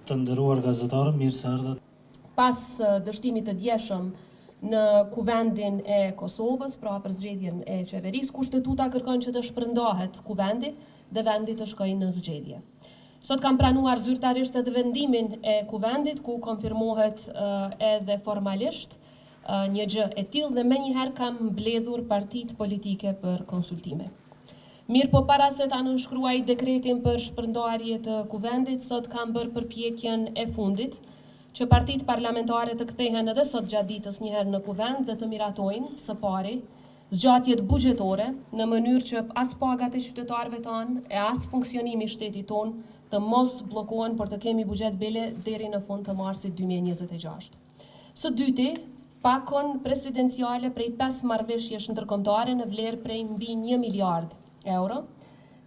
Të nderuar gazetarë, mirë se erdhët. Pas dështimit të djeshëm në kuvendin e Kosovës, pra për zgjedhjen e qeverisë, kushtetuta kërkon që të shpërndahet kuvendi dhe vendi të shkojë në zgjedhje. Sot kam pranuar zyrtarisht edhe vendimin e kuvendit, ku konfirmohet edhe formalisht një gjë e tillë dhe menjëherë kam mbledhur partitë politike për konsultime. Mirë po para se ta nënshkruaj dekretin për shpërndarje të kuvendit, sot kam bërë përpjekjen e fundit që partitë parlamentare të kthehen edhe sot gjatë ditës njëherë në kuvend dhe të miratojnë së pari zgjatjet buxhetore në mënyrë që as pagat e qytetarëve tanë e as funksionimi i shtetit tonë të mos bllokohen, por të kemi buxhet bile deri në fund të marsit 2026. Së dyti, pakon presidenciale prej 5 marrëveshjesh ndërkombëtare në vlerë prej mbi 1 miliard euro,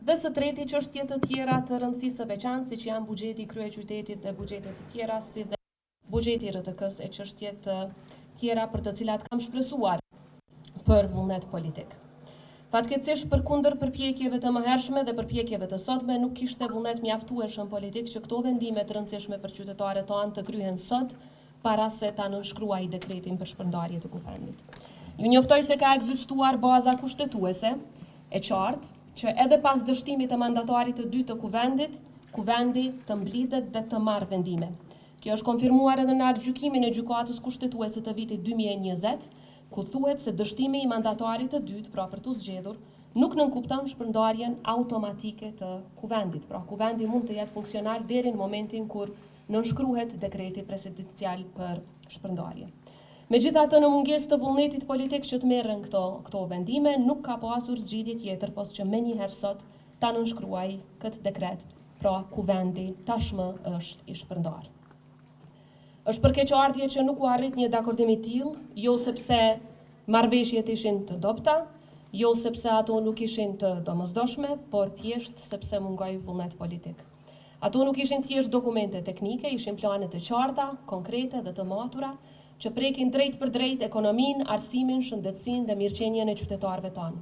dhe së treti çështje të tjera të rëndësisë së veçantë, siç janë buxheti i kryeqytetit dhe buxhetet të tjera, si dhe buxheti i RTK-s e çështje të tjera për të cilat kam shpresuar për vullnet politik. Fatkeqësisht përkundër përpjekjeve të mëhershme dhe përpjekjeve të sotme, nuk kishte vullnet mjaftueshëm politik që këto vendime të rëndësishme për qytetarët tanë të kryhen sot para se ta nënshkruaj dekretin për shpërndarje të kuvendit. Ju njoftoj se ka ekzistuar baza kushtetuese e qartë që edhe pas dështimit të mandatarit të dytë të kuvendit, kuvendi të mblidhet dhe të marrë vendime. Kjo është konfirmuar edhe në aktgjykimin e gjykatës kushtetuese të vitit 2020, ku thuhet se dështimi i mandatarit të dytë, pra për të zgjedhur, nuk nënkupton shpërndarjen automatike të kuvendit. Pra kuvendi mund të jetë funksional deri në momentin kur nënshkruhet dekreti presidencial për shpërndarje. Megjithatë, në mungesë të vullnetit politik që të merren këto vendime, nuk ka pasur zgjidhje tjetër pos që menjëherë sot ta nënshkruaj këtë dekret, pra kuvendi tashmë është i shpërndar. Është për keqardhje që nuk u arrit një dakordim i tillë, jo sepse marrëveshjet ishin të dobta, jo sepse ato nuk ishin të domosdoshme, por thjesht sepse mungoi vullnet politik. Ato nuk ishin thjesht dokumente teknike, ishin plane të qarta, konkrete dhe të matura, që prekin drejt për drejt ekonominë, arsimin, shëndetësinë dhe mirëqenien e qytetarëve tanë.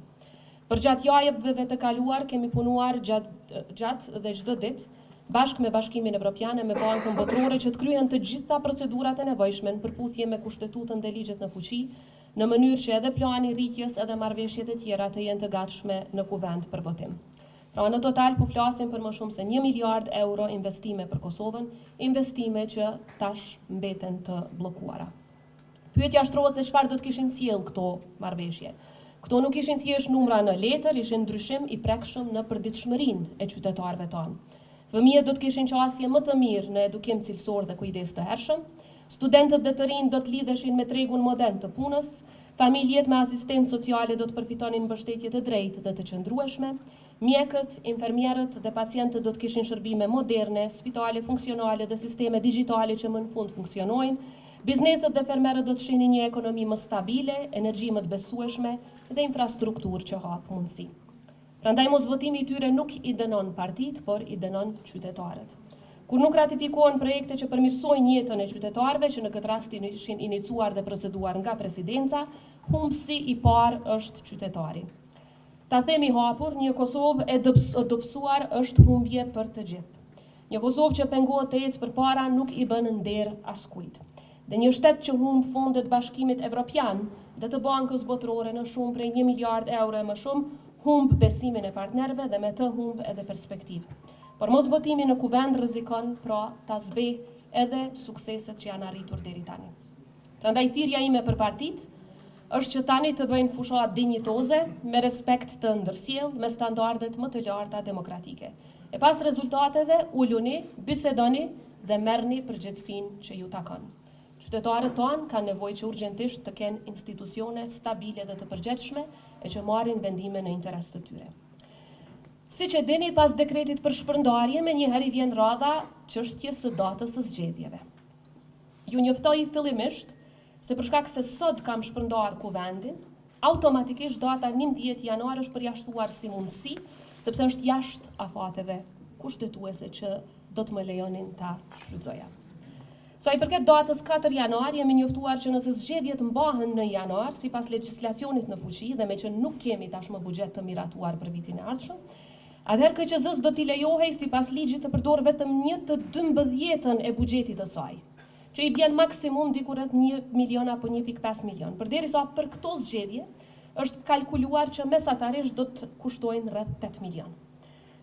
Për gjatë javëve të kaluar kemi punuar gjatë dhe çdo ditë bashkë me Bashkimin Evropian e me Bankën Botërore që të kryhen të gjitha procedurat e nevojshme në përputhje me kushtetutën dhe ligjet në fuqi, në mënyrë që edhe plani rritjes edhe marrëveshjet e tjera të jenë të gatshme në kuvend për votim. Pra në total po flasim për më shumë se 1 miliard euro investime për Kosovën, investime që tash mbeten të bllokuara. Pyetja shtrohet se çfarë do të kishin sjell këto marrëveshje. Këto nuk ishin thjesht numra në letër, ishin ndryshim i prekshëm në përditshmërinë e qytetarëve tanë. Fëmijët do të kishin qasje më të mirë në edukim cilësor dhe kujdes të hershëm, studentët dhe të rinj do të lidheshin me tregun modern të punës, familjet me asistencë sociale do të përfitonin mbështetje të drejtë dhe të qëndrueshme, mjekët, infermierët dhe pacientët do të kishin shërbime moderne, spitale funksionale dhe sisteme digjitale që më në fund funksionojnë. Bizneset dhe fermerët do të shihnin një ekonomi më stabile, energji më të besueshme dhe infrastrukturë që hap mundësi. Prandaj mos votimi i tyre nuk i dënon partitë, por i dënon qytetarët. Kur nuk ratifikohen projekte që përmirësojnë jetën e qytetarëve, që në këtë rast ishin inicuar dhe proceduar nga presidenca, humbësi i parë është qytetari. Ta themi hapur, një Kosovë e dobësuar është humbje për të gjithë. Një Kosovë që pengohet të ecë përpara nuk i bën nder askujt. Dhe një shtet që humb fondet Bashkimit Evropian dhe të Bankës Botërore në shumë prej 1 miliard euro e më shumë, humb besimin e partnerëve dhe me të humb edhe perspektivë. Por mos votimi në kuvend rrezikon pra ta zbej edhe sukseset që janë arritur deri tani. Prandaj thirrja ime për partitë është që tani të bëjnë fushat dinjitoze me respekt të ndërsjellë me standardet më të larta demokratike. E pas rezultateve uluni, bisedoni dhe merrni përgjegjësinë që ju takon. Qytetarët tanë kanë nevojë që urgjentisht të kenë institucione stabile dhe të përgjithshme e që marrin vendime në interes të tyre. Siç e dini, pas dekretit për shpërndarje, menjëherë vjen radha çështjes së datës së zgjedhjeve. Ju njoftoj fillimisht se për shkak se sot kam shpërndar kuvendin, automatikisht data 11 janar është përjashtuar si mundësi, sepse është jashtë afateve kushtetuese që do të më lejonin ta shfrytëzoja. Sa i përket datës 4 janar, jemi njoftuar që nëse zgjedhjet mbahen në janar, sipas legjislacionit në fuqi dhe me që nuk kemi tashmë buxhet të miratuar për vitin e ardhshëm, Atëherë KQZ-s do t'i lejohej sipas ligjit të përdorë vetëm 1/12 e buxhetit të saj, që i bjen maksimum diku rreth 1 milion apo 1.5 milion. Përderisa për këto zgjedhje është kalkuluar që mesatarisht do të kushtojnë rreth 8 milion.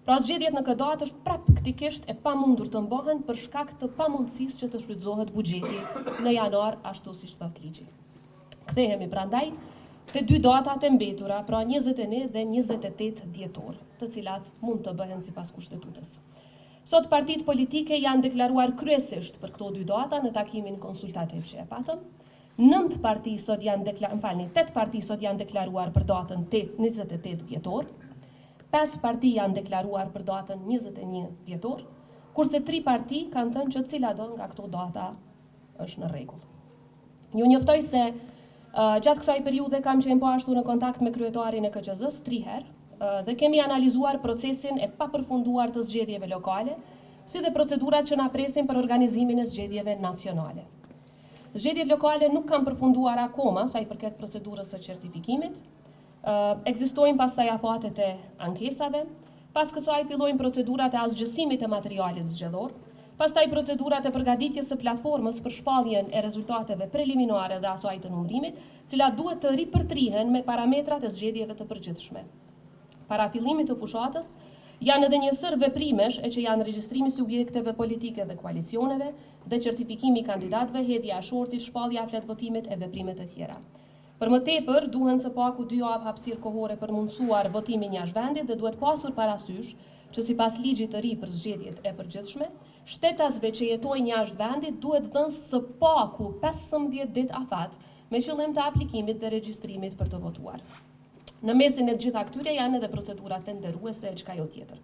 Pra zgjedhjet në këtë datë është praktikisht e pamundur të mbahen për shkak të pamundësisë që të shfrytëzohet buxheti në janar ashtu siç thot ligji. Kthehemi prandaj te dy datat e mbetura, pra 21 dhe 28 dhjetor, të cilat mund të bëhen sipas kushtetutës. Sot partitë politike janë deklaruar kryesisht për këto dy data në takimin konsultativ që e patëm. 8 parti sot janë deklaruar për datën 28 dhjetor, 5 parti janë deklaruar për datën 21 dhjetor, kurse 3 parti kanë thënë që cila do nga këto data është në rregull. Ju njoftoj se gjatë kësaj periudhe kam qenë po ashtu në kontakt me kryetarin e KQZ-s 3 herë dhe kemi analizuar procesin e papërfunduar të zgjedhjeve lokale, si dhe procedurat që na presin për organizimin e zgjedhjeve nacionale. Zgjedhjet lokale nuk kanë përfunduar akoma sa i përket procedurës së certifikimit. Ekzistojnë pastaj afatet e ankesave, pas kësaj fillojnë procedurat e asgjësimit të materialit zgjedhor, pastaj procedurat e përgatitjes së platformës për shpalljen e rezultateve preliminare dhe asaj të numërimit, cilat duhet të ripërtrihen me parametrat e zgjedhjeve të përgjithshme. Para fillimit të fushatës, janë edhe njësër veprimesh e që janë regjistrimi subjekteve politike dhe koalicioneve dhe certifikimi i kandidatëve, hedhja e shortit, shpallja e flet votimit e veprimet e tjera. Për më tepër, duhen së paku 2 javë hapësirë kohore për mundësuar votimin jashtë vendit dhe duhet pasur parasysh që sipas ligjit të ri për zgjedhjet e përgjithshme, shtetasve që jetojnë jashtë vendit duhet dhënë së paku 15 ditë afat me qëllim të aplikimit dhe regjistrimit për të votuar. Në mesin e gjitha këtyre janë edhe procedurat tenderuese e çka jo tjetër.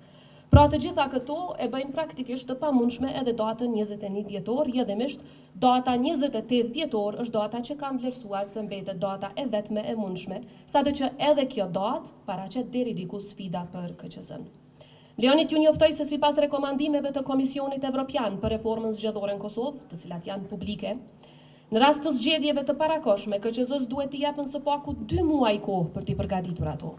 Pra të gjitha këto e bëjnë praktikisht të pamundshme edhe datën 21 dhjetor, jedimisht data 28 dhjetor është data që kam vlerësuar se mbetet data e vetme e mundshme, sado që edhe kjo datë paraqet deri diku sfida për KQZ-n. Leonit ju njoftoj se sipas rekomandimeve të Komisionit Evropian për reformën zgjedhore në Kosovë, të cilat janë publike, në rast të zgjedhjeve të parakoshme, KQZ-s duhet t'i japën së paku 2 muaj kohë për t'i përgatitur ato.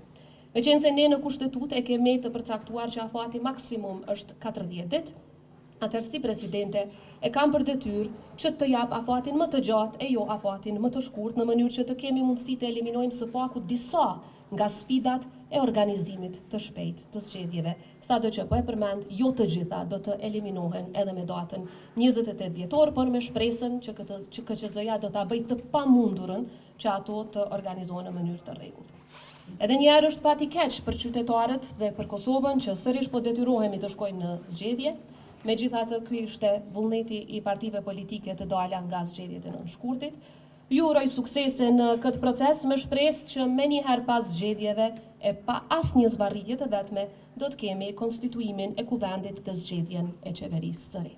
Meqense ne në kushtetut e kemi të përcaktuar që afati maksimum është 40 ditë, atëherë si presidente e kam për detyrë që të jap afatin më të gjatë e jo afatin më të shkurt, në mënyrë që të kemi mundësi të eliminojmë së paku disa nga sfidat e organizimit të shpejt të zgjedhjeve, sado që po e përmend, jo të gjitha do të eliminohen edhe me datën 28 dhjetor, por me shpresën që KQZ-ja do ta bëjë të pamundurën që ato të organizohen në mënyrë të rregullt. Edhe një herë është fati keq për qytetarët dhe për Kosovën që sërish po detyrohemi të shkojmë në zgjedhje. Megjithatë, ky ishte vullneti i partive politike të dala nga zgjedhjet e nënshkurtit. Ju uroj suksese në këtë proces me shpresë që menjëherë pas zgjedhjeve e pa asnjë zvarritje të vetme do të kemi konstituimin e kuvendit të zgjedhjen e qeverisë së re.